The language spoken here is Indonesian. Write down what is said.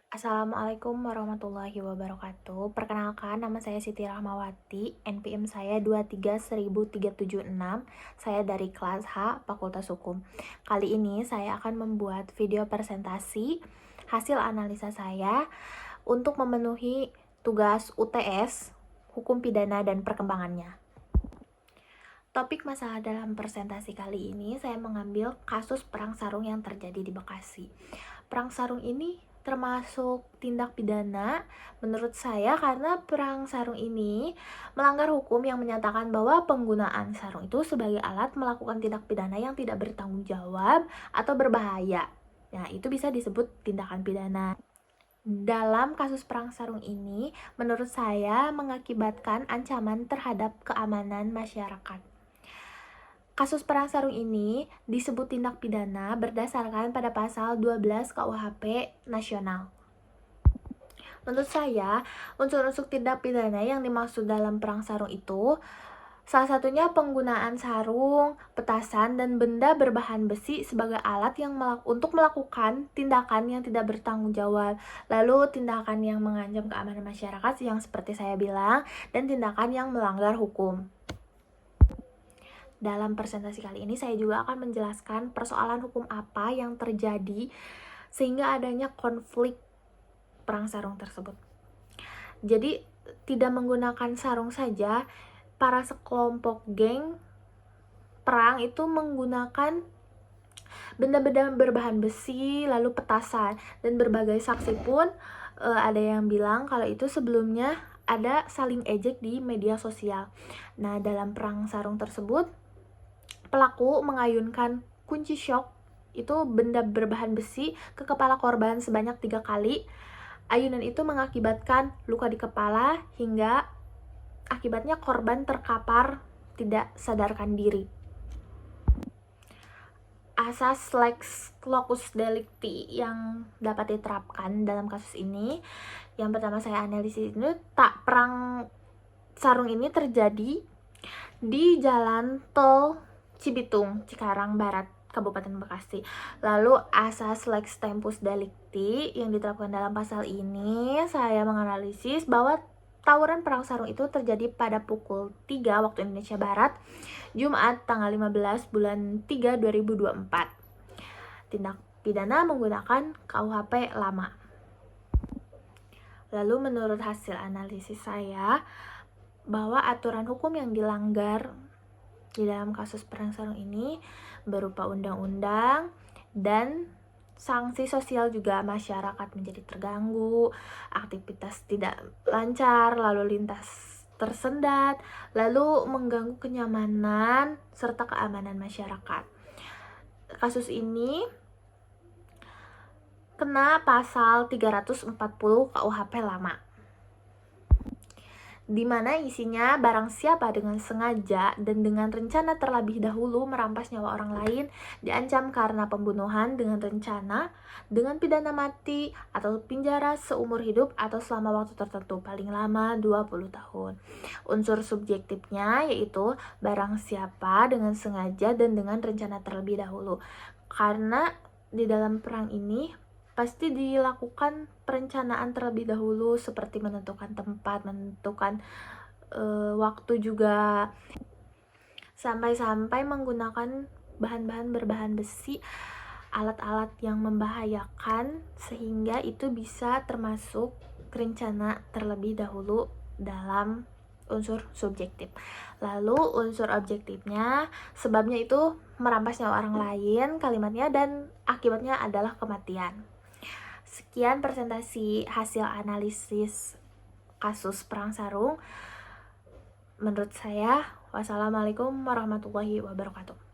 Assalamualaikum warahmatullahi wabarakatuh. Perkenalkan, nama saya Siti Rahmawati, NPM saya 2310376. Saya dari kelas H, Fakultas Hukum. Kali ini saya akan membuat video presentasi hasil analisa saya untuk memenuhi tugas UTS, Hukum Pidana dan Perkembangannya. Topik masalah dalam presentasi kali ini saya mengambil kasus perang sarung yang terjadi di Bekasi. Perang sarung ini termasuk tindak pidana menurut saya karena perang sarung ini melanggar hukum yang menyatakan bahwa penggunaan sarung itu sebagai alat melakukan tindak pidana yang tidak bertanggung jawab atau berbahaya. Nah, itu bisa disebut tindakan pidana. Dalam kasus perang sarung ini, menurut saya mengakibatkan ancaman terhadap keamanan masyarakat. Kasus perang sarung ini disebut tindak pidana berdasarkan pada pasal 12 KUHP nasional. Menurut saya, unsur-unsur tindak pidana yang dimaksud dalam perang sarung itu salah satunya penggunaan sarung, petasan, dan benda berbahan besi sebagai alat untuk melakukan tindakan yang tidak bertanggung jawab. Lalu tindakan yang mengancam keamanan masyarakat yang seperti saya bilang, dan tindakan yang melanggar hukum. Dalam presentasi kali ini saya juga akan menjelaskan persoalan hukum apa yang terjadi sehingga adanya konflik perang sarung tersebut. Jadi tidak menggunakan sarung saja, para sekelompok geng perang itu menggunakan benda-benda berbahan besi, lalu petasan, dan berbagai saksi pun ada yang bilang kalau itu sebelumnya ada saling ejek di media sosial. Nah, dalam perang sarung tersebut pelaku mengayunkan kunci syok, itu benda berbahan besi, ke kepala korban sebanyak 3 kali. Ayunan itu mengakibatkan luka di kepala hingga akibatnya korban terkapar tidak sadarkan diri. Asas lex locus delicti yang dapat diterapkan dalam kasus ini, yang pertama saya analisis itu, perang sarung ini terjadi di jalan tol Cibitung, Cikarang Barat, Kabupaten Bekasi. Lalu asas lex tempus delicti yang diterapkan dalam pasal ini, saya menganalisis bahwa tawuran perang sarung itu terjadi pada pukul 3 waktu Indonesia Barat, Jumat tanggal 15 bulan 3 2024. Tindak pidana menggunakan KUHP lama. Lalu menurut hasil analisis saya, bahwa aturan hukum yang dilanggar di dalam kasus perang sarung ini berupa undang-undang dan sanksi sosial juga, masyarakat menjadi terganggu, aktivitas tidak lancar, lalu lintas tersendat, lalu mengganggu kenyamanan serta keamanan masyarakat. Kasus ini kena pasal 340 KUHP lama, di mana isinya barang siapa dengan sengaja dan dengan rencana terlebih dahulu merampas nyawa orang lain diancam karena pembunuhan dengan rencana dengan pidana mati atau penjara seumur hidup atau selama waktu tertentu paling lama 20 tahun. Unsur subjektifnya yaitu barang siapa dengan sengaja dan dengan rencana terlebih dahulu. Karena di dalam perang ini pasti dilakukan perencanaan terlebih dahulu, seperti menentukan tempat, menentukan waktu juga, sampai-sampai menggunakan bahan-bahan berbahan besi, alat-alat yang membahayakan, sehingga itu bisa termasuk rencana terlebih dahulu dalam unsur subjektif. Lalu unsur objektifnya, sebabnya itu merampas nyawa orang lain, kalimatnya, dan akibatnya adalah kematian. Sekian presentasi hasil analisis kasus perang sarung menurut saya. Wassalamualaikum warahmatullahi wabarakatuh.